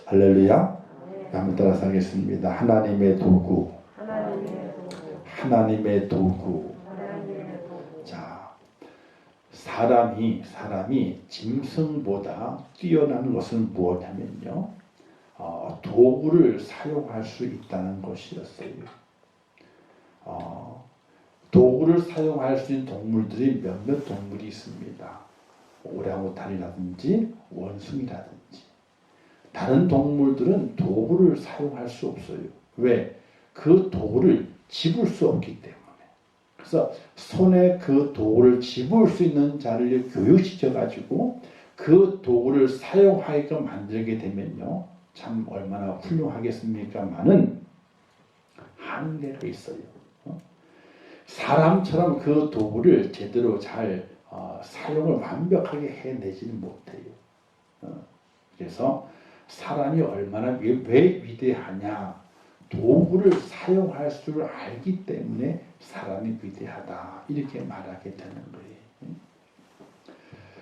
할렐루야. 한번 따라서 하겠습니다. 하나님의 도구. 하나님의 도구. 자, 사람이 짐승보다 뛰어난 것은 무엇이냐면요, 도구를 사용할 수 있다는 것이었어요. 도구를 사용할 수 있는 동물들이 몇몇 동물이 있습니다. 오랑우탄이라든지 원숭이라든지. 다른 동물들은 도구를 사용할 수 없어요. 왜? 그 도구를 집을 수 없기 때문에. 그래서 손에 그 도구를 집을 수 있는 자를 교육시켜가지고 그 도구를 사용하게끔 만들게 되면요, 참 얼마나 훌륭하겠습니까마는 한계가 있어요. 사람처럼 그 도구를 제대로 잘 사용을 완벽하게 해내지는 못해요. 그래서 사람이 얼마나 왜 위대하냐, 도구를 사용할 줄 알기 때문에 사람이 위대하다, 이렇게 말하게 되는 거예요.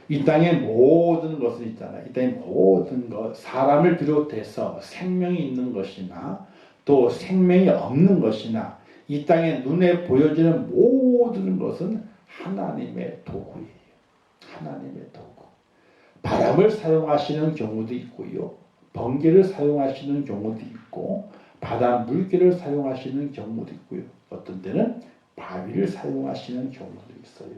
이 땅의 모든 것은 있잖아요. 이 땅의 모든 것, 사람을 비롯해서 생명이 있는 것이나 또 생명이 없는 것이나 이 땅에 눈에 보여지는 모든 것은 하나님의 도구예요. 하나님의 도구. 바람을 사용하시는 경우도 있고요, 번개를 사용하시는 경우도 있고, 바다 물결을 사용하시는 경우도 있고요, 어떤 때는 바위를 사용하시는 경우도 있어요.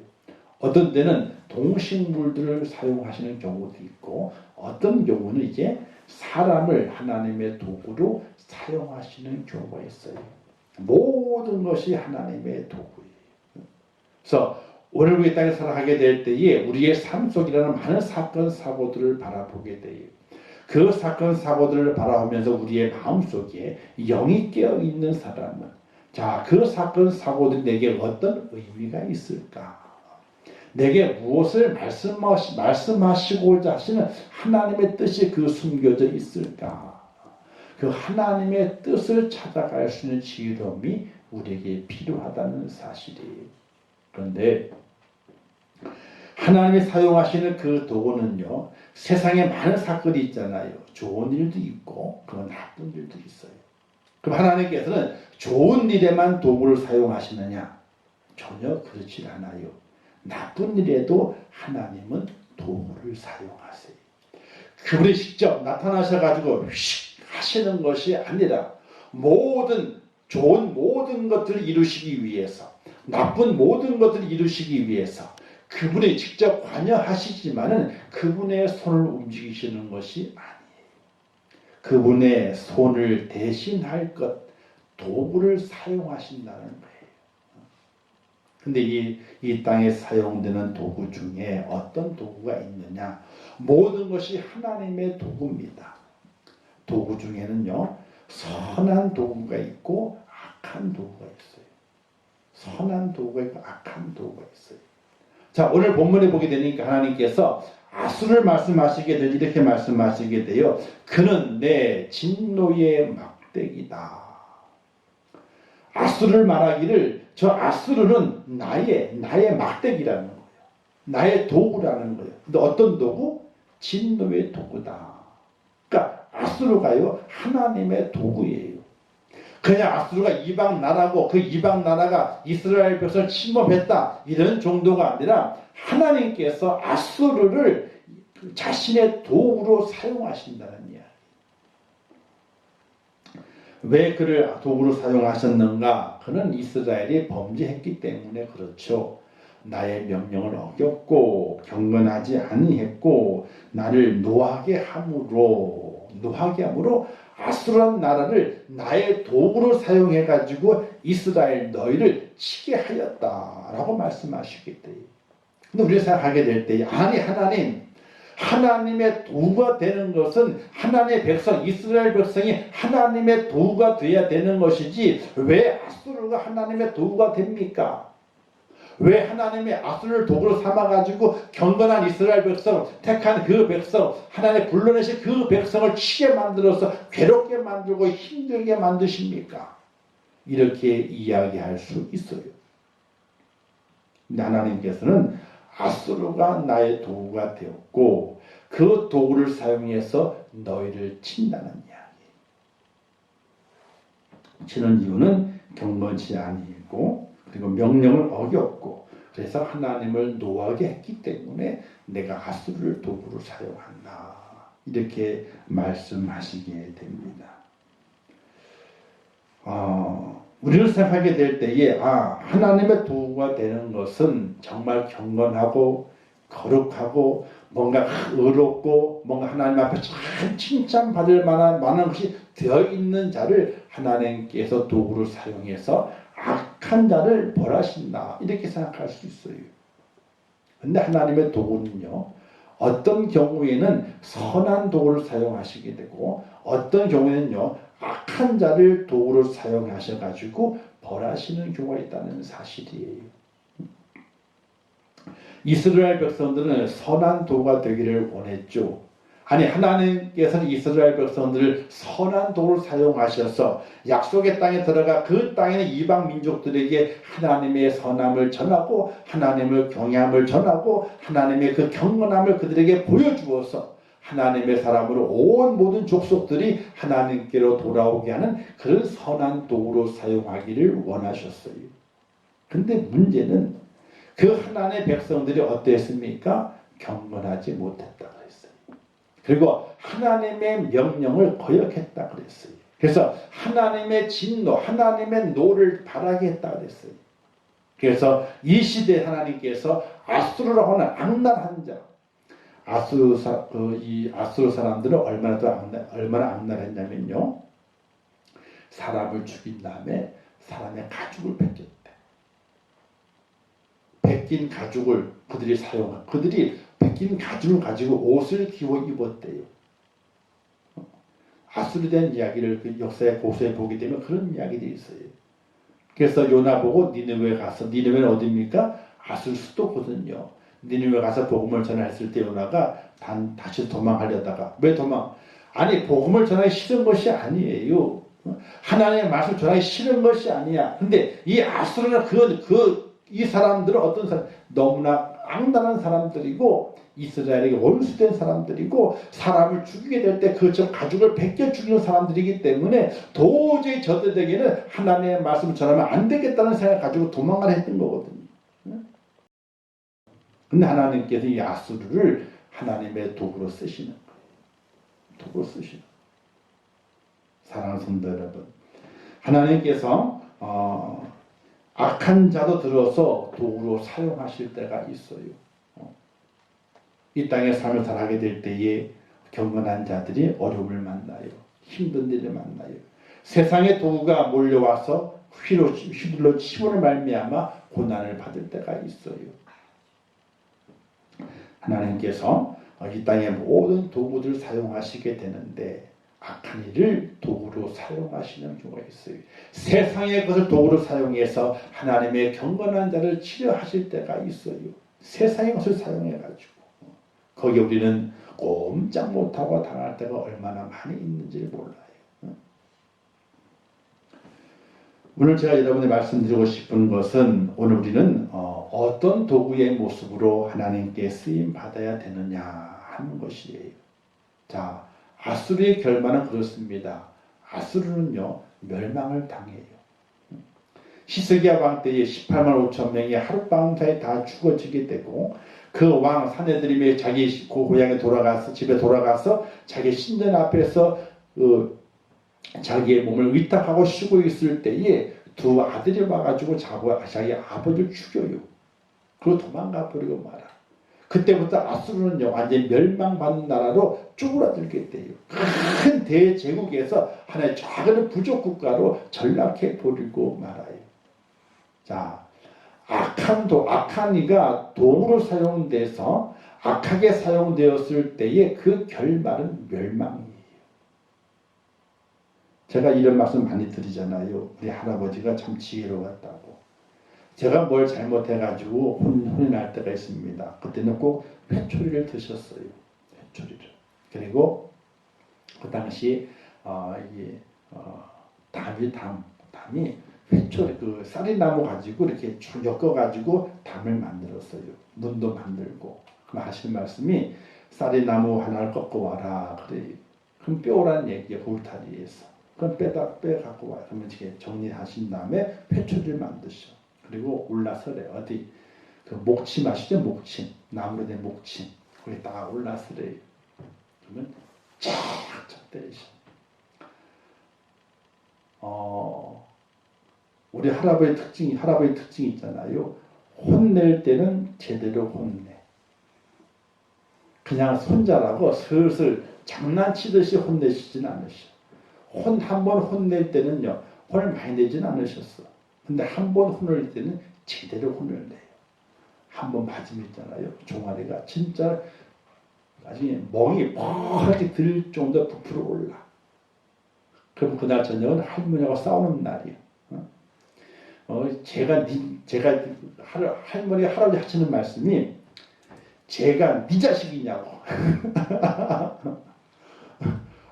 어떤 때는 동식물들을 사용하시는 경우도 있고, 어떤 경우는 이제 사람을 하나님의 도구로 사용하시는 경우가 있어요. 모든 것이 하나님의 도구예요. 그래서 오늘 우리 땅에 살아가게 될 때에 우리의 삶 속이라는 많은 사건 사고들을 바라보게 돼요. 그 사건 사고들을 바라보면서 우리의 마음속에 영이 깨어있는 사람은, 자, 그 사건 사고들이 내게 어떤 의미가 있을까? 내게 무엇을 말씀하시고자 하시는 하나님의 뜻이 그 숨겨져 있을까? 그 하나님의 뜻을 찾아갈 수 있는 지혜로움이 우리에게 필요하다는 사실이에요. 그런데 하나님이 사용하시는 그 도구는요, 세상에 많은 사건이 있잖아요. 좋은 일도 있고 그런 나쁜 일도 있어요. 그럼 하나님께서는 좋은 일에만 도구를 사용하시느냐? 전혀 그렇지 않아요. 나쁜 일에도 하나님은 도구를 사용하세요. 그분이 직접 나타나셔가지고 하시는 것이 아니라 좋은 모든 것들을 이루시기 위해서, 나쁜 모든 것들을 이루시기 위해서 그분이 직접 관여하시지만은 그분의 손을 움직이시는 것이 아니에요. 그분의 손을 대신할 것, 도구를 사용하신다는 거예요. 근데 이 땅에 사용되는 도구 중에 어떤 도구가 있느냐? 모든 것이 하나님의 도구입니다. 도구 중에는요, 선한 도구가 있고 악한 도구가 있어요. 선한 도구가 있고 악한 도구가 있어요. 자, 오늘 본문에 보게 되니까 하나님께서 아수를 말씀하시게 되지, 이렇게 말씀하시게 돼요. 그는 내 진노의 막대기다. 아수를 말하기를, 저 아수르는 나의 막대기라는 거예요. 나의 도구라는 거예요. 근데 어떤 도구? 진노의 도구다. 그러니까 아수르가요, 하나님의 도구예요. 그냥 아수르가 이방 나라고 그 이방 나라가 이스라엘 백성을 침범했다, 이런 정도가 아니라 하나님께서 아수르를 자신의 도구로 사용하신다는 이야기. 왜 그를 도구로 사용하셨는가? 그는 이스라엘이 범죄했기 때문에 그렇죠. 나의 명령을 어겼고 경건하지 아니했고 나를 노하게 함으로 아수르라는 나라를 나의 도구로 사용해가지고 이스라엘 너희를 치게 하였다라고 말씀하시게 돼요. 근데 우리가 생각하게 될 때, 아니 하나님의 도구가 되는 것은 하나님의 백성, 이스라엘 백성이 하나님의 도구가 되어야 되는 것이지 왜 아수르가 하나님의 도구가 됩니까? 왜 하나님의 아수르를 도구로 삼아가지고 경건한 이스라엘 백성, 택한 그 백성, 하나님 불러내신 그 백성을 치게 만들어서 괴롭게 만들고 힘들게 만드십니까? 이렇게 이야기할 수 있어요. 근데 하나님께서는 아수르가 나의 도구가 되었고 그 도구를 사용해서 너희를 친다는 이야기. 치는 이유는 경건치 아니고 그리고 명령을 어겼고 그래서 하나님을 노하게 했기 때문에 내가 하수를 도구로 사용한다. 이렇게 말씀하시게 됩니다. 우리는 생각하게 될 때에 하나님의 도구가 되는 것은 정말 경건하고 거룩하고 뭔가 의롭고 뭔가 하나님 앞에 잘 칭찬받을 만한 많은 것이 되어있는 자를 하나님께서 도구로 사용해서 악한 자를 벌하신다. 이렇게 생각할 수 있어요. 근데 하나님의 도구는요. 어떤 경우에는 선한 도구를 사용하시게 되고 어떤 경우에는요. 악한 자를 도구로 사용하셔가지고 벌하시는 경우가 있다는 사실이에요. 이스라엘 백성들은 선한 도구가 되기를 원했죠. 아니 하나님께서는 이스라엘 백성들을 선한 도구를 사용하셔서 약속의 땅에 들어가 그 땅에는 이방 민족들에게 하나님의 선함을 전하고 하나님을 경외함을 전하고 하나님의 그 경건함을 그들에게 보여주어서 하나님의 사람으로 온 모든 족속들이 하나님께로 돌아오게 하는 그런 선한 도구로 사용하기를 원하셨어요. 근데 문제는 그 하나님의 백성들이 어땠습니까? 경건하지 못했다 그랬어요. 그리고 하나님의 명령을 거역했다 그랬어요. 그래서 하나님의 진노, 하나님의 노를 바라게 했다 그랬어요. 그래서 이 시대에 하나님께서 아수르라고 하는 악랄한 자, 아수르 사람들은 얼마나 악랄했냐면요. 사람을 죽인 다음에 사람의 가죽을 벗겼대. 벗긴 가죽을 그들이 벗긴 가죽을 가지고 옷을 기워 입었대요. 아수르에 대한 이야기를 그 역사의 고서에 보게 되면 그런 이야기들이 있어요. 그래서 요나 보고 니느웨에 가서, 니느웨는 어디입니까? 아수르 수도거든요. 니느웨 가서 복음을 전했을 때 요나가 다시 도망하려다가 왜 도망? 아니 복음을 전하기 싫은 것이 아니에요. 하나님의 말씀을 전하기 싫은 것이 아니야. 근데 이 아수르는 이 사람들은 어떤 사람? 너무나 악랄한 사람들이고 이스라엘에게 원수된 사람들이고 사람을 죽이게 될 때 그처럼 가죽을 벗겨 죽이는 사람들이기 때문에 도저히 저들에게는 하나님의 말씀을 전하면 안 되겠다는 생각을 가지고 도망가려 했던 거거든요. 근데 하나님께서 이 아수르를 하나님의 도구로 쓰시는 거예요. 도구로 쓰시는 거예요. 사랑하는 성도 여러분, 하나님께서 악한 자도 들어서 도구로 사용하실 때가 있어요. 이 땅의 삶을 살아가게 될 때에 경건한 자들이 어려움을 만나요. 힘든 일을 만나요. 세상의 도구가 몰려와서 휘둘러 치고를 말미암아 고난을 받을 때가 있어요. 하나님께서 이 땅의 모든 도구들을 사용하시게 되는데 악한 일을 도구로 사용하시는 경우가 있어요. 세상의 것을 도구로 사용해서 하나님의 경건한 자를 치료하실 때가 있어요. 세상의 것을 사용해가지고 거기에 우리는 꼼짝 못하고 당할 때가 얼마나 많이 있는지를 몰라요. 오늘 제가 여러분에 말씀드리고 싶은 것은 오늘 우리는 어떤 도구의 모습으로 하나님께 쓰임 받아야 되느냐 하는 것이에요. 자, 아수르의 결말은 그렇습니다. 아수르는요 멸망을 당해요. 히스기야 왕 때에 18만 5천 명이 하룻밤사이에 다 죽어지게 되고 그 왕 사내들이 자기 고향에 돌아가서 집에 돌아가서 자기 신전 앞에서 자기의 몸을 위탁하고 쉬고 있을 때에 두 아들이 와가지고 자기 아버지를 죽여요. 그리고 도망가 버리고 말아. 그때부터 아수르는요 완전히 멸망받는 나라로 쪼그라들게 돼요. 큰 대제국에서 하나의 작은 부족 국가로 전락해 버리고 말아요. 자, 악한 이가 도구로 사용돼서 악하게 사용되었을 때의 그 결말은 멸망이에요. 제가 이런 말씀 많이 드리잖아요. 우리 할아버지가 참 지혜로웠다고. 제가 뭘 잘못해가지고 혼이 날 때가 있습니다. 그때는 꼭 회초리를 드셨어요. 회초리를. 그리고 그 당시 담이 회초리 쌀이나무 가지고 이렇게 쭉 엮어가지고 담을 만들었어요. 문도 만들고. 그럼 하실 말씀이 쌀이나무 하나를 꺾어 와라 그래요. 그럼 뼈라는 얘기예요. 울타리에서. 그럼 빼갖고 와요. 그러면 이렇게 정리하신 다음에 회초리를 만드셔. 그리고 올라서래. 어디? 그 목침 아시죠? 목침. 나무로 된 목침. 거기 딱 올라서래. 그러면 쫙쫙 때리셔. 우리 할아버지 특징이 있잖아요. 혼낼 때는 제대로 혼내. 그냥 손자라고 슬슬 장난치듯이 혼내시진 않으셔. 한 번 혼낼 때는요, 혼을 많이 내진 않으셨어. 근데 한 번 혼낼 때는 제대로 혼을 내요. 한 번 맞으면 있잖아요. 종아리가 진짜 나중에 멍이 펄게 들 정도 부풀어 올라. 그럼 그날 저녁은 할머니하고 싸우는 날이에요. 제가 할머니 할아버지 하시는 말씀이 제가 네 자식이냐고.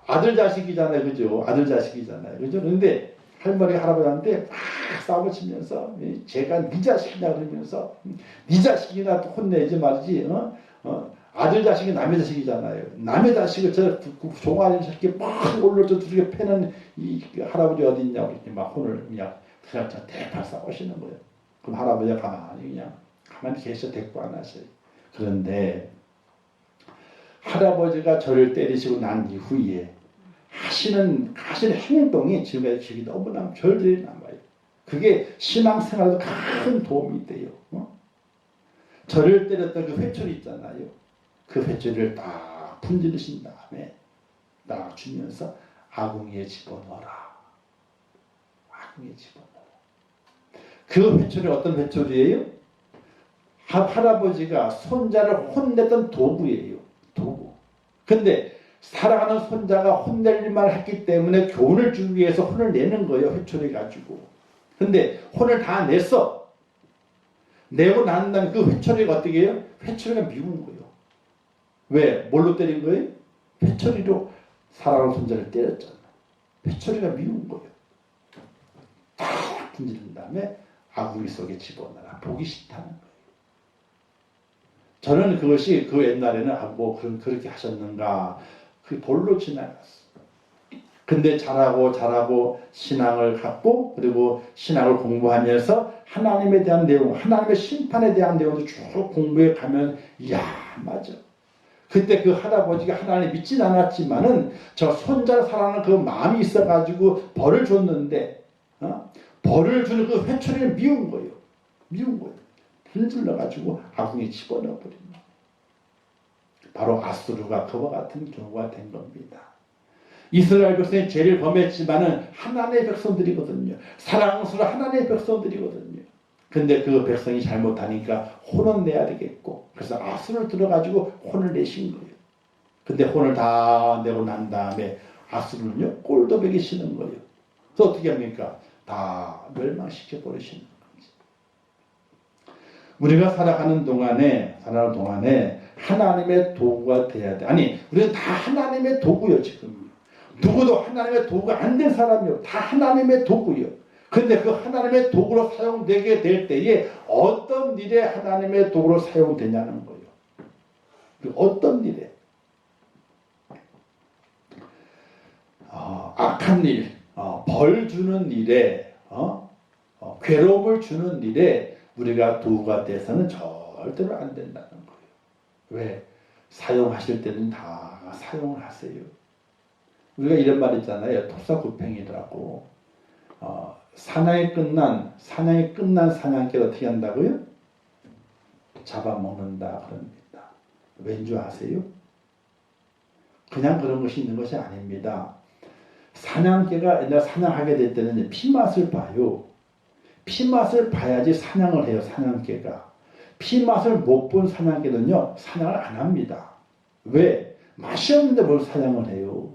아들 자식이잖아요, 그죠? 아들 자식이잖아요, 그죠? 그런데 할머니 할아버지한테 막 싸우치면서 제가 네 자식이냐 그러면서 네 자식이나 혼내지 말지. 아들 자식이 남의 자식이잖아요. 남의 자식을 저 종아리 저렇게 막 올려서 두르게 패는 이 할아버지 어디 있냐고 이렇게 막 혼을 그냥 대파 싸우시는 거예요. 그럼 할아버지가 가만히 계셔 대꾸 안 하셔요. 그런데 할아버지가 저를 때리시고 난 이후에 하시는 행동이 지금까지 기억이 너무나 별들이 남아요. 그게 신앙생활에도 큰 도움이 돼요. 저를 때렸던 그 회초리 있잖아요. 그 회초리를 딱 분지르신 다음에 딱 주면서 아궁이에 집어넣어라. 아궁이에 집어넣어라. 그 회초리 어떤 회초리예요? 할아버지가 손자를 혼냈던 도구예요. 도구. 근데 살아가는 손자가 혼낼 일만 했기 때문에 교훈을 주기 위해서 혼을 내는 거예요. 회초리 가지고. 근데 혼을 다 냈어. 내고 난 다음에 그 회초리가 어떻게 해요? 회초리가 미운 거예요. 왜? 뭘로 때린 거예요? 회초리로 살아가는 손자를 때렸잖아. 회초리가 미운 거예요. 딱 분지른 다음에 아궁이 속에 집어넣어라. 보기 싫다는 거예요. 저는 그것이 그 옛날에는 그렇게 하셨는가 그 볼로 지나갔어. 근데 잘하고 신앙을 갖고 그리고 신앙을 공부하면서 하나님에 대한 내용, 하나님의 심판에 대한 내용도 쭉 공부해 가면 이야 맞아. 그때 그 할아버지가 하나님 믿진 않았지만은 저 손자를 사랑하는 그 마음이 있어가지고 벌을 줬는데 벌을 주는 그 회초리를 미운 거예요. 미운 거예요. 불질러가지고 아궁이에 집어넣어버린 거예요. 바로 아수르가 그와 같은 경우가 된 겁니다. 이스라엘 백성이 죄를 범했지만은 하나님의 백성들이거든요. 사랑스러운 하나님의 백성들이거든요. 근데 그 백성이 잘못하니까 혼은 내야 되겠고 그래서 아수르를 들어가지고 혼을 내신 거예요. 근데 혼을 다 내고 난 다음에 아수르는요 꼴도 보기 싫은 거예요. 그래서 어떻게 합니까? 다 멸망시켜 버리시는 거지. 우리가 살아가는 동안에 하나님의 도구가 돼야 돼. 아니 우리는 다 하나님의 도구요 지금. 누구도 하나님의 도구가 안 된 사람이요. 다 하나님의 도구요. 근데 그 하나님의 도구로 사용되게 될 때에 어떤 일에 하나님의 도구로 사용되냐는 거예요. 어떤 일에? 악한 일, 벌 주는 일에, 괴로움을 주는 일에 우리가 도구가 돼서는 절대로 안 된다는 거예요. 왜? 사용하실 때는 다 사용을 하세요. 우리가 이런 말 있잖아요. 토사구팽이라고. 사냥이 끝난 사냥개를 어떻게 한다고요? 잡아먹는다 그럽니다. 왠지 아세요? 그냥 그런 것이 있는 것이 아닙니다. 사냥개가 옛날 사냥하게 될 때는 피맛을 봐요. 피맛을 봐야지 사냥을 해요. 사냥개가. 피맛을 못 본 사냥개는요. 사냥을 안 합니다. 왜? 맛이 없는데 뭘 사냥을 해요.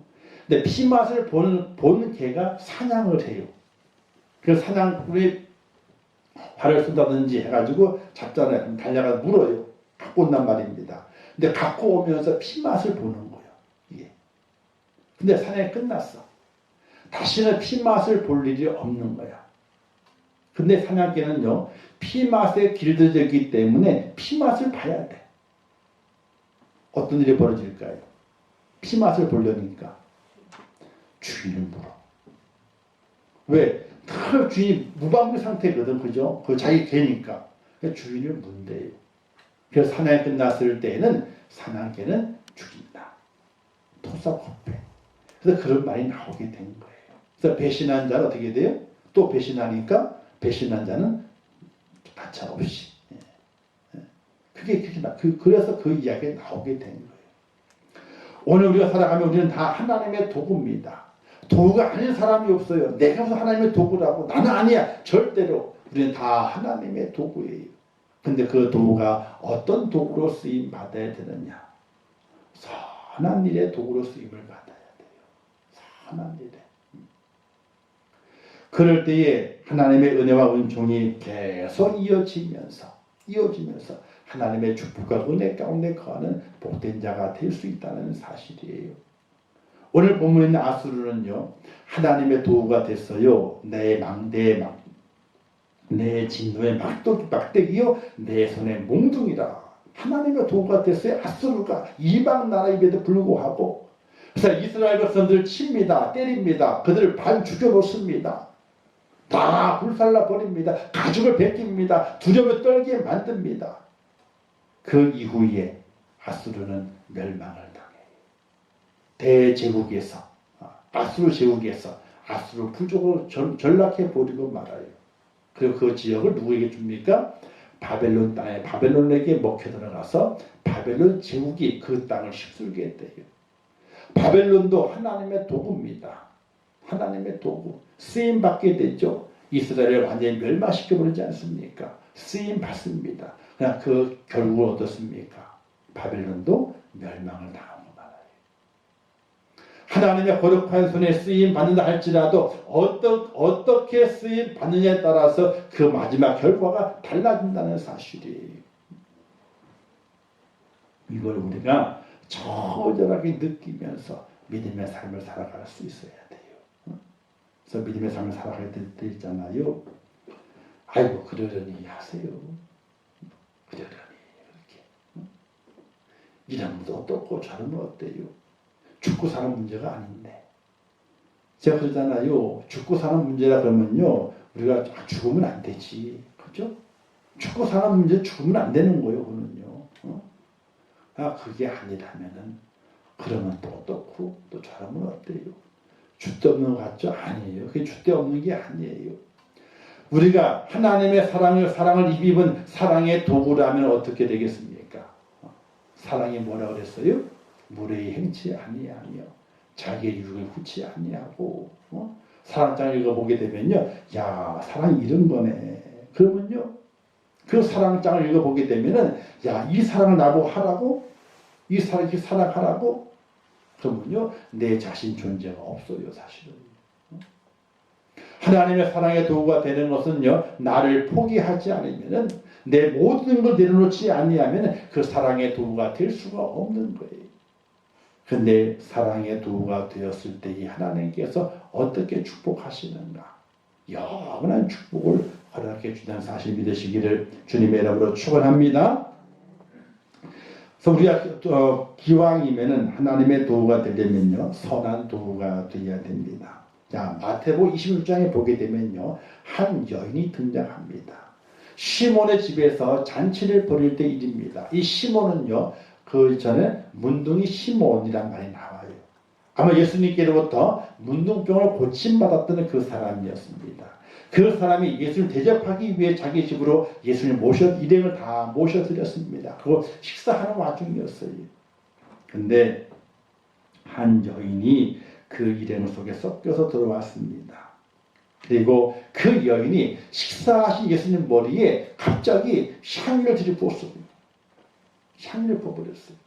근데 피맛을 본 개가 사냥을 해요. 그래서 우리 발을 쏜다든지 해가지고 잡잖아요. 달려가 물어요. 갖고 온단 말입니다. 근데 갖고 오면서 피맛을 보는 거예요. 이게. 근데 사냥이 끝났어. 다시는 피맛을 볼 일이 없는 거야. 근데 사냥개는요. 피맛에 길들여졌기 때문에 피맛을 봐야 돼. 어떤 일이 벌어질까요? 피맛을 보려니까. 주인을 물어. 왜? 다 주인이 무방비 상태거든, 그죠? 그 자기 개니까. 주인을 문대요. 그래서 사냥이 끝났을 때에는 사냥개는 죽인다. 토사코페. 그래서 그런 말이 나오게 된 거예요. 그래서 배신한 자는 어떻게 돼요? 또 배신하니까 배신한 자는 가차없이. 그래서 그 이야기가 나오게 된 거예요. 오늘 우리가 살아가면 우리는 다 하나님의 도구입니다. 도구가 아닌 사람이 없어요. 내가 무슨 하나님의 도구라고. 나는 아니야. 절대로. 우리는 다 하나님의 도구예요. 근데 그 도구가 어떤 도구로 쓰임 받아야 되느냐. 선한 일의 도구로 쓰임을 받아야 돼요. 선한 일에. 그럴 때에 하나님의 은혜와 은총이 계속 이어지면서 하나님의 축복과 은혜 가운데 거하는 복된 자가 될 수 있다는 사실이에요. 오늘 본문에 있는 아수르는요, 하나님의 도구가 됐어요. 내 진노의 막대기요, 내 손의 몽둥이라. 하나님의 도구가 됐어요. 아수르가 이방 나라임에도 불구하고. 그래서 이스라엘 백성들을 칩니다. 때립니다. 그들을 반 죽여놓습니다. 다 불살라 버립니다. 가죽을 벗깁니다. 두려움에 떨게 만듭니다. 그 이후에 아수르는 멸망을 당해요. 대제국에서, 아수르 제국에서 아수르 부족으로 전락해 버리고 말아요. 그리고 그 지역을 누구에게 줍니까? 바벨론 땅에, 바벨론에게 먹혀 들어가서 바벨론 제국이 그 땅을 휩쓸게 했대요. 바벨론도 하나님의 도구입니다. 하나님의 도구. 쓰임 받게 되죠. 이스라엘을 완전히 멸망시켜 버리지 않습니까? 쓰임 받습니다. 그냥 그 결국을 어떻습니까? 바벨론도 멸망을 당하고 말아요. 하나님의 거룩한 손에 쓰임 받는다 할지라도 어떻게 쓰임 받느냐에 따라서 그 마지막 결과가 달라진다는 사실이에요. 이걸 우리가 처절하게 느끼면서 믿음의 삶을 살아갈 수 있어야 돼요. 그래서 믿음의 삶을 살아갈 때 있잖아요. 아이고 그러려니 하세요. 그러려니 그렇게. 이러면 어떻고 저러면 어때요? 죽고 사는 문제가 아닌데. 제가 그러잖아요. 죽고 사는 문제라 그러면요. 우리가 죽으면 안 되지. 그죠? 죽고 사는 문제 죽으면 안 되는 거예요. 그거는요. 그게 아니라면은 그러면 또 어떻고 또 저러면 어때요? 줏대 없는 것 같죠? 아니에요. 그게 줏대 없는 게 아니에요. 우리가 하나님의 사랑을 입은 사랑의 도구라면 어떻게 되겠습니까? 사랑이 뭐라고 그랬어요? 무례히 행치 아니하며 자기의 유익을 후치 아니하고. 사랑장을 읽어보게 되면요. 야, 사랑이 이런 거네. 그러면요. 그 사랑장을 읽어보게 되면은 야, 이 사랑을 나보고 하라고? 이 사랑하라고? 그러면요. 내 자신 존재가 없어요. 사실은. 하나님의 사랑의 도구가 되는 것은요. 나를 포기하지 않으면은 내 모든 걸 내려놓지 아니하면 그 사랑의 도구가 될 수가 없는 거예요. 근데 사랑의 도구가 되었을 때 이 하나님께서 어떻게 축복하시는가? 영원한 축복을 허락해 주는 사실 믿으시기를 주님의 이름으로 축원합니다. 그래서 우리가 기왕이면은 하나님의 도구가 되려면요. 선한 도구가 되어야 됩니다. 자, 마태복음 26장에 보게 되면요. 한 여인이 등장합니다. 시몬의 집에서 잔치를 벌일 때 일입니다. 이 시몬은요. 그 전에 문둥이 시몬이란 말이 나와요. 아마 예수님께로부터 문둥병을 고침받았던 그 사람이었습니다. 그 사람이 예수를 대접하기 위해 자기 집으로 예수님 일행을 다 모셔드렸습니다. 그리고 식사하는 와중이었어요. 근데 한 여인이 그 일행 속에 섞여서 들어왔습니다. 그리고 그 여인이 식사하신 예수님 머리에 갑자기 향유를 들이부었어요. 향유를 부어버렸어요.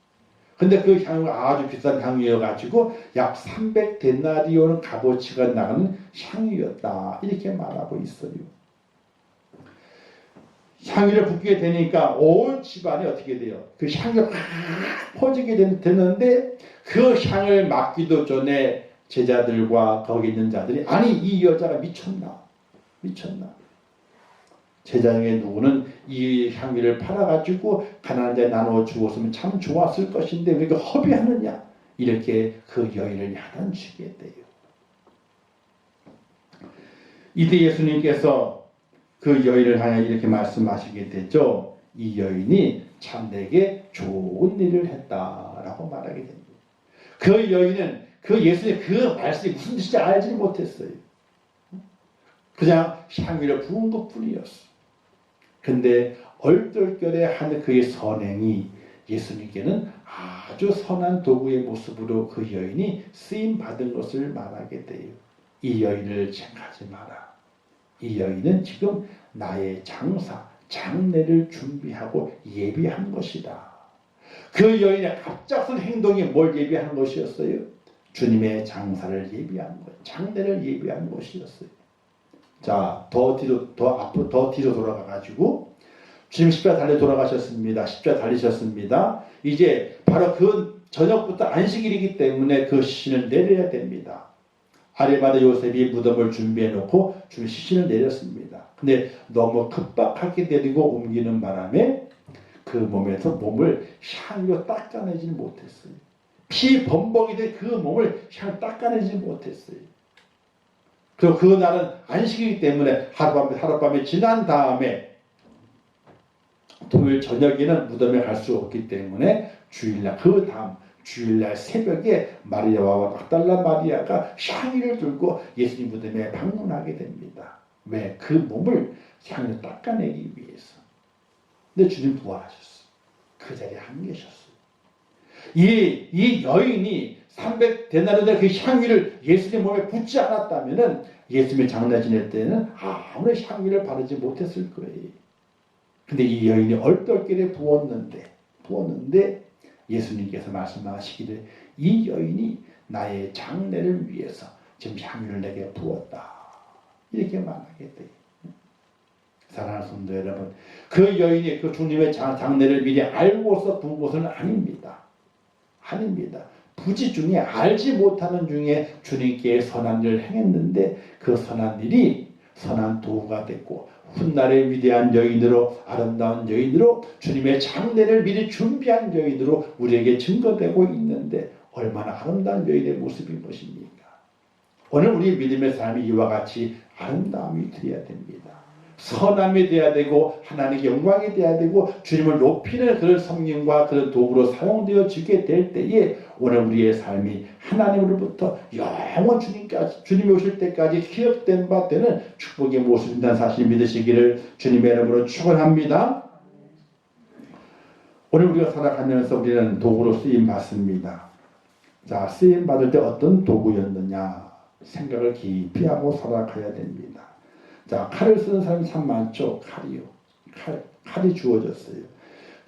근데 그 향유가 아주 비싼 향유여가지고 약 300데나리온은 값어치가 나가는 향유였다. 이렇게 말하고 있어요. 향유를 붓게 되니까 온 집안이 어떻게 돼요? 그 향유가 퍼지게 되는데 그 향을 맡기도 전에 제자들과 거기 있는 자들이 아니 이 여자가 미쳤나? 제자 중에 누구는 이 향유를 팔아가지고 가난한 자에 나누어 주었으면 참 좋았을 것인데 우리가 허비하느냐 이렇게 그 여인을 야단치게 돼요. 이때 예수님께서 그 여인을 향해 이렇게 말씀하시게 되죠. 이 여인이 참 내게 좋은 일을 했다라고 말하게 됩니다. 그 여인은 그 예수의 그 말씀이 무슨 뜻인지 알지 못했어요. 그냥 향유를 부은 것뿐이었어. 근데 얼떨결에 한 그의 선행이 예수님께는 아주 선한 도구의 모습으로 그 여인이 쓰임 받은 것을 말하게 돼요. 이 여인을 생각하지 마라. 이 여인은 지금 나의 장사, 장례를 준비하고 예비한 것이다. 그 여인의 갑작스런 행동이 뭘 예비한 것이었어요? 주님의 장사를 예비한 것, 장례를 예비한 것이었어요. 자, 더 앞으로 더 뒤로 돌아가가지고 주님 십자가 달려 돌아가셨습니다. 십자가 달리셨습니다. 이제 바로 그 저녁부터 안식일이기 때문에 그 시신을 내려야 됩니다. 아리마다 요셉이 무덤을 준비해 놓고 주님 시신을 내렸습니다. 근데 너무 급박하게 내리고 옮기는 바람에 그 몸에서 몸을 향으로 닦아내지 못했어요. 피 범벅이 된 그 몸을 향으로 닦아내지 못했어요. 그리고 그날은 안식이기 때문에 하룻밤이 지난 다음에 토요일 저녁에는 무덤에 갈 수 없기 때문에 주일날 그 다음 주일날 새벽에 마리아와 막달라 마리아가 향유를 들고 예수님 무덤에 방문하게 됩니다. 왜? 그 몸을 향유로 닦아내기 위해서. 근데 주님 부활하셨어요. 그 자리에 안 계셨어요. 이 여인이 300데나리온의 그 향유를 예수님 몸에 붓지 않았다면 예수님의 장례 지낼 때는 아무런 향유를 바르지 못했을 거예요. 근데 이 여인이 얼떨결에 부었는데 예수님께서 말씀하시기를 이 여인이 나의 장례를 위해서 지금 향유를 내게 부었다. 이렇게 말하게 돼요. 사랑하는 성도 여러분, 그 여인이 그 주님의 장례를 미리 알고서 부은 것은 아닙니다. 아닙니다. 부지 중에 알지 못하는 중에 주님께 선한 일을 행했는데 그 선한 일이 선한 도구가 됐고 훗날의 위대한 여인으로 아름다운 여인으로 주님의 장례를 미리 준비한 여인으로 우리에게 증거되고 있는데 얼마나 아름다운 여인의 모습인 것입니까? 오늘 우리 믿음의 삶이 이와 같이 아름다움이 되어야 됩니다. 선함이 되어야 되고 하나님의 영광이 되어야 되고 주님을 높이는 그런 성령과 그런 도구로 사용되어 지게 될 때에 오늘 우리의 삶이 하나님으로부터 영원 주님이 오실 때까지 기억된 바 되는 축복의 모습이라는 사실 믿으시기를 주님의 이름으로 축원합니다. 오늘 우리가 살아가면서 우리는 도구로 쓰임 받습니다. 자, 쓰임 받을 때 어떤 도구였느냐 생각을 깊이 하고 살아가야 됩니다. 자, 칼을 쓰는 사람이 참 많죠. 칼이 주어졌어요.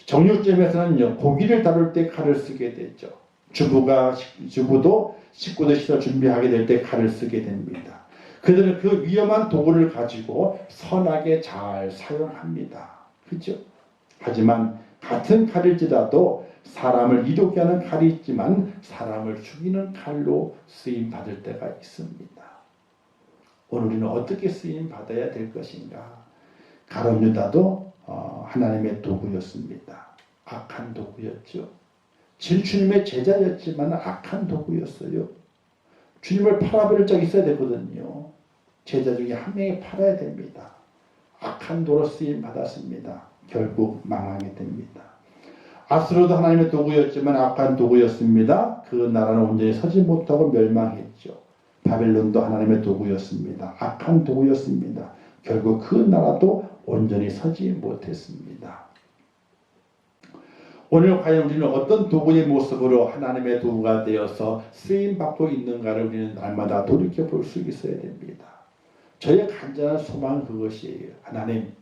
정육점에서는 고기를 다룰 때 칼을 쓰게 되죠. 주부도 식구들 식사 준비하게 될 때 칼을 쓰게 됩니다. 그들은 그 위험한 도구를 가지고 선하게 잘 사용합니다. 그렇죠? 하지만 같은 칼일지라도 사람을 이롭게 하는 칼이 있지만 사람을 죽이는 칼로 쓰임 받을 때가 있습니다. 오늘 우리는 어떻게 쓰임 받아야 될 것인가? 가룟 유다도 하나님의 도구였습니다. 악한 도구였죠. 주님의 제자였지만 악한 도구였어요. 주님을 팔아버릴 적이 있어야 되거든요. 제자 중에 한 명이 팔아야 됩니다. 악한 도로 쓰임 받았습니다. 결국 망하게 됩니다. 아수르도 하나님의 도구였지만 악한 도구였습니다. 그 나라는 온전히 서지 못하고 멸망했죠. 바벨론도 하나님의 도구였습니다. 악한 도구였습니다. 결국 그 나라도 온전히 서지 못했습니다. 오늘 과연 우리는 어떤 도구의 모습으로 하나님의 도구가 되어서 쓰임받고 있는가를 우리는 날마다 돌이켜볼 수 있어야 됩니다. 저의 간절한 소망은 그것이에요. 하나님,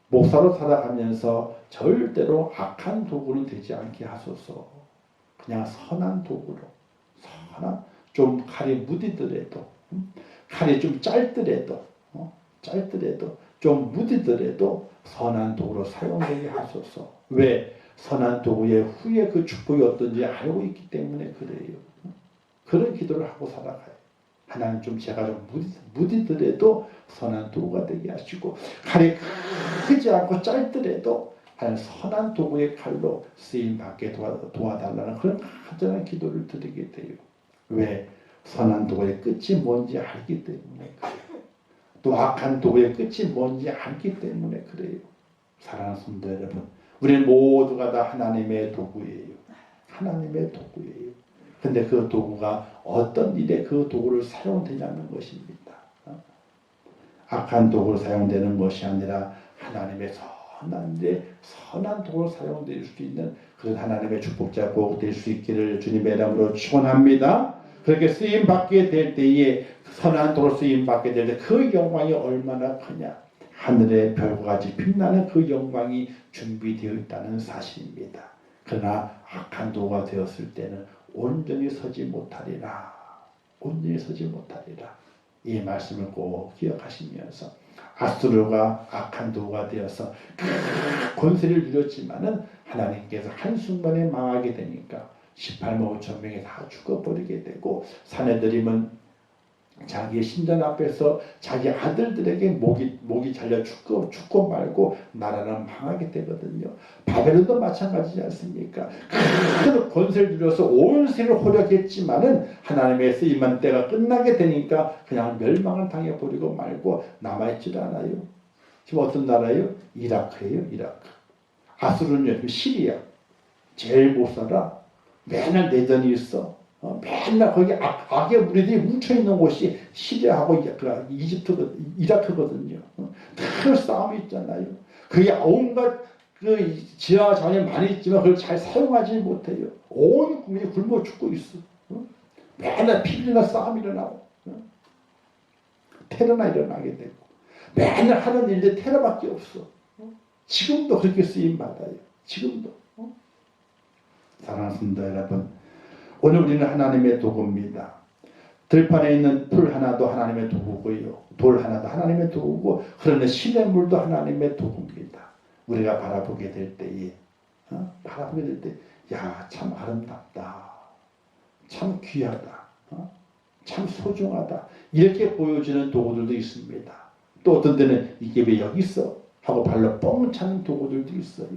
목사로 살아가면서 절대로 악한 도구는 되지 않게 하소서. 그냥 선한 도구로, 좀 칼이 무디더라도, 칼이 좀 짧더라도 좀 무디더라도 선한 도구로 사용되게 하소서. 왜? 선한 도구의 후에 그 축복이 어떤지 알고 있기 때문에 그래요. 그런 기도를 하고 살아가요. 하나님 좀 제가 좀 무디더라도 선한 도구가 되게 하시고 칼이 크지 않고 짧더라도 선한 도구의 칼로 쓰임받게 도와달라는 그런 간절한 기도를 드리게 돼요. 왜? 선한 도구의 끝이 뭔지 알기 때문에 그래요. 또 악한 도구의 끝이 뭔지 알기 때문에 그래요. 사랑하는 성도 여러분, 우리 모두가 다 하나님의 도구예요. 하나님의 도구예요. 근데 그 도구가 어떤 일에 그 도구를 사용되냐는 것입니다. 악한 도구로 사용되는 것이 아니라 하나님의 선한 일에 선한 도구로 사용될 수 있는 그런 하나님의 축복자 꼭 될 수 있기를 주님의 이름으로 축원합니다. 그렇게 쓰임 받게 될 때에 선한 도로 쓰임 받게 될 때 그 영광이 얼마나 크냐. 하늘의 별과 같이 빛나는 그 영광이 준비되어 있다는 사실입니다. 그러나 악한 도가 되었을 때는 온전히 서지 못하리라. 온전히 서지 못하리라. 이 말씀을 꼭 기억하시면서 아수르가 악한 도가 되어서 그 권세를 누렸지만은 하나님께서 한순간에 망하게 되니까 18만 5천 명이 다 죽어버리게 되고 사내들임은 자기의 신전 앞에서 자기 아들들에게 목이 잘려 죽고 말고 나라는 망하게 되거든요. 바벨론도 마찬가지지 않습니까? 그 권세를 누려서 온 세를 호력했지만은 하나님의 쓰임만 때가 끝나게 되니까 그냥 멸망을 당해버리고 말고 남아있지도 않아요. 지금 어떤 나라예요? 이라크예요. 이라크. 아수르는 시리아. 제일 못 살아. 맨날 내전이 있어. 맨날 거기 악의 무리들이 뭉쳐있는 곳이 시리아하고 이라크거든요. 큰 싸움이 있잖아요. 그게 온갖 그 지하 자원이 많이 있지만 그걸 잘 사용하지 못해요. 온 국민이 굶어 죽고 있어. 맨날 피리나 싸움이 일어나고 테러나 일어나게 되고 맨날 하는 일들 테러밖에 없어. 지금도 그렇게 쓰임받아요. 지금도. 사랑하는 성도 여러분, 오늘 우리는 하나님의 도구입니다. 들판에 있는 풀 하나도 하나님의 도구고요. 돌 하나도 하나님의 도구고 그러나 시냇물도 하나님의 도구입니다. 우리가 바라보게 될 때에 바라보게 될 때 야, 참 아름답다. 참 귀하다. 참 소중하다. 이렇게 보여지는 도구들도 있습니다. 또 어떤 때는 이게 왜 여기 있어? 하고 발로 뻥 차는 도구들도 있어요.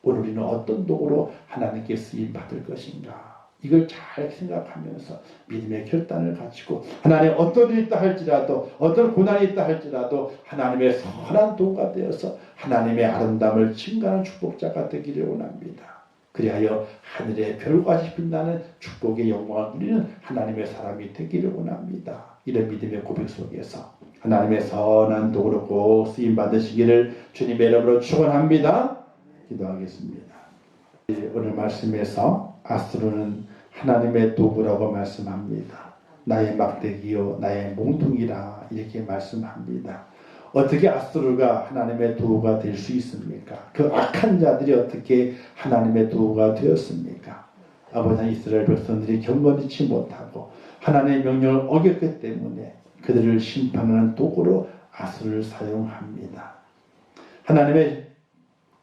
오늘 우리는 어떤 도구로 하나님께 쓰임 받을 것인가? 이걸 잘 생각하면서 믿음의 결단을 가지고 하나님 어떤 일이 있다 할지라도 어떤 고난이 있다 할지라도 하나님의 선한 도구가 되어서 하나님의 아름다움을 증가하는 축복자가 되기를 원합니다. 그리하여 하늘의 별같이 빛나는 축복의 영광을 누리는 하나님의 사람이 되기를 원합니다. 이런 믿음의 고백 속에서 하나님의 선한 도구로 꼭 쓰임 받으시기를 주님의 이름으로 축원합니다. 기도하겠습니다. 오늘 말씀에서 아수르는 하나님의 도구라고 말씀합니다. 나의 막대기요 나의 몽둥이라 이렇게 말씀합니다. 어떻게 아수르가 하나님의 도구가 될 수 있습니까? 그 악한 자들이 어떻게 하나님의 도구가 되었습니까? 아버지 이스라엘 백성들이 경건치 못하고 하나님의 명령을 어겼기 때문에 그들을 심판하는 도구로 아수르를 사용합니다. 하나님의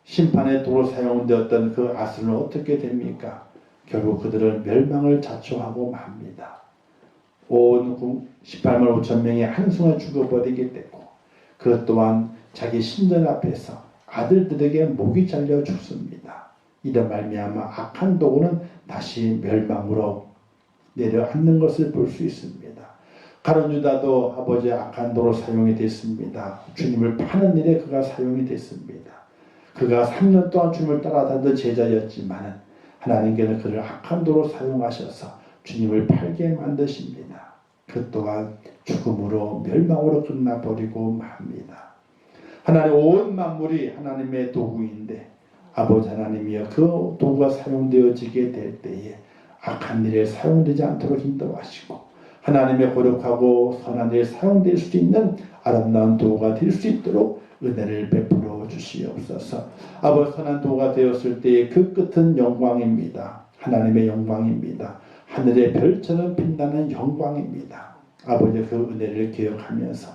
심판의 도로 사용되었던 그 아수르는 어떻게 됩니까? 결국 그들은 멸망을 자초하고 맙니다. 온 18만 5천 명이 한순간 죽어버리게 되고 그것 또한 자기 신전 앞에서 아들들에게 목이 잘려 죽습니다. 이런 말미암아 악한 도구는 다시 멸망으로 내려앉는 것을 볼 수 있습니다. 가룟 유다도 아버지의 악한 도로 사용이 됐습니다. 주님을 파는 일에 그가 사용이 됐습니다. 그가 3년 동안 주님을 따라다니던 제자였지만 하나님께는 그를 악한 도로 사용하셔서 주님을 팔게 만드십니다. 그 또한 죽음으로 멸망으로 끝나버리고 맙니다. 하나님 온 만물이 하나님의 도구인데 아버지 하나님이여 그 도구가 사용되어지게 될 때에 악한 일에 사용되지 않도록 인도하시고 하나님의 거룩하고 선한 일에 사용될 수 있는 아름다운 도구가 될 수 있도록 은혜를 베풀어 주시옵소서. 아버지 선한 도가 되었을 때의 그 끝은 영광입니다. 하나님의 영광입니다. 하늘의 별처럼 빛나는 영광입니다. 아버지 그 은혜를 기억하면서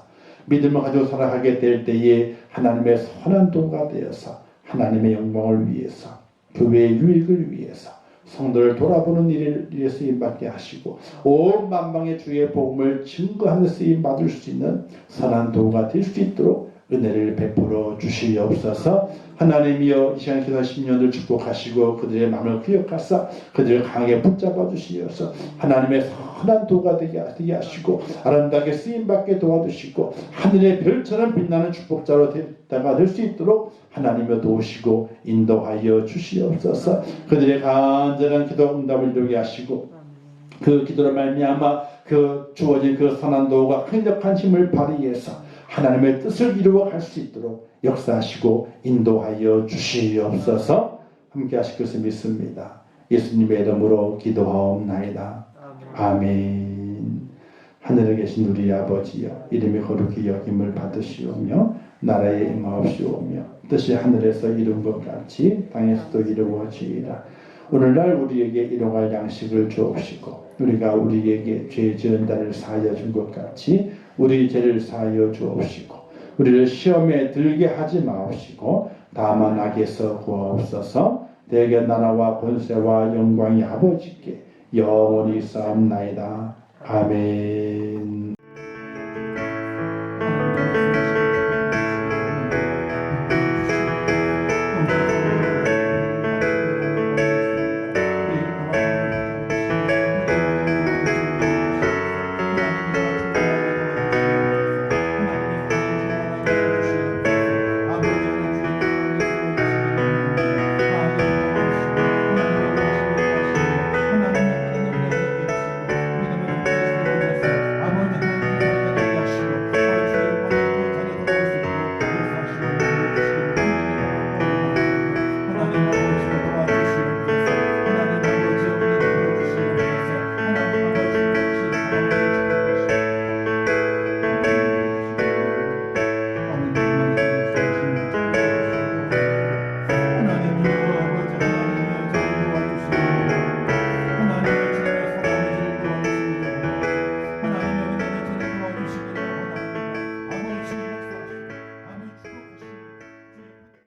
믿음을 가지고 살아가게 될 때에 하나님의 선한 도가 되어서 하나님의 영광을 위해서 교회의 유익을 위해서 성도를 돌아보는 일에 쓰임받게 하시고 온 만방의 주의 복음을 증거하는 쓰임받을 수 있는 선한 도가 될 수 있도록 은혜를 베풀어 주시옵소서. 하나님이여 이 시간 기도 10년을 축복하시고 그들의 마음을 기억하사 그들을 강하게 붙잡아 주시옵소서. 하나님의 선한 도가 되게 하시고 아름답게 쓰임받게 도와주시고 하늘의 별처럼 빛나는 축복자로 될 수 있도록 하나님여 도우시고 인도하여 주시옵소서. 그들의 간절한 기도 응답을 이루게 하시고 그 기도로 말미암아 그 주어진 그 선한 도가 강력한 힘을 발휘해서 하나님의 뜻을 이루어 갈 수 있도록 역사하시고 인도하여 주시옵소서. 함께 하실 것을 믿습니다. 예수님의 이름으로 기도하옵나이다. 아멘. 하늘에 계신 우리 아버지여, 이름이 거룩히 여김을 받으시오며 나라에 임하옵시오며 뜻이 하늘에서 이룬 것 같이 땅에서도 이루어지이다. 오늘날 우리에게 일용할 양식을 주옵시고 우리가 우리에게 죄 지은 자를 사하여 준 것 같이 우리 죄를 사하여 주옵시고 우리를 시험에 들게 하지 마옵시고 다만 악에서 구하옵소서. 대개 나라와 권세와 영광이 아버지께 영원히 쌓옵나이다. 아멘.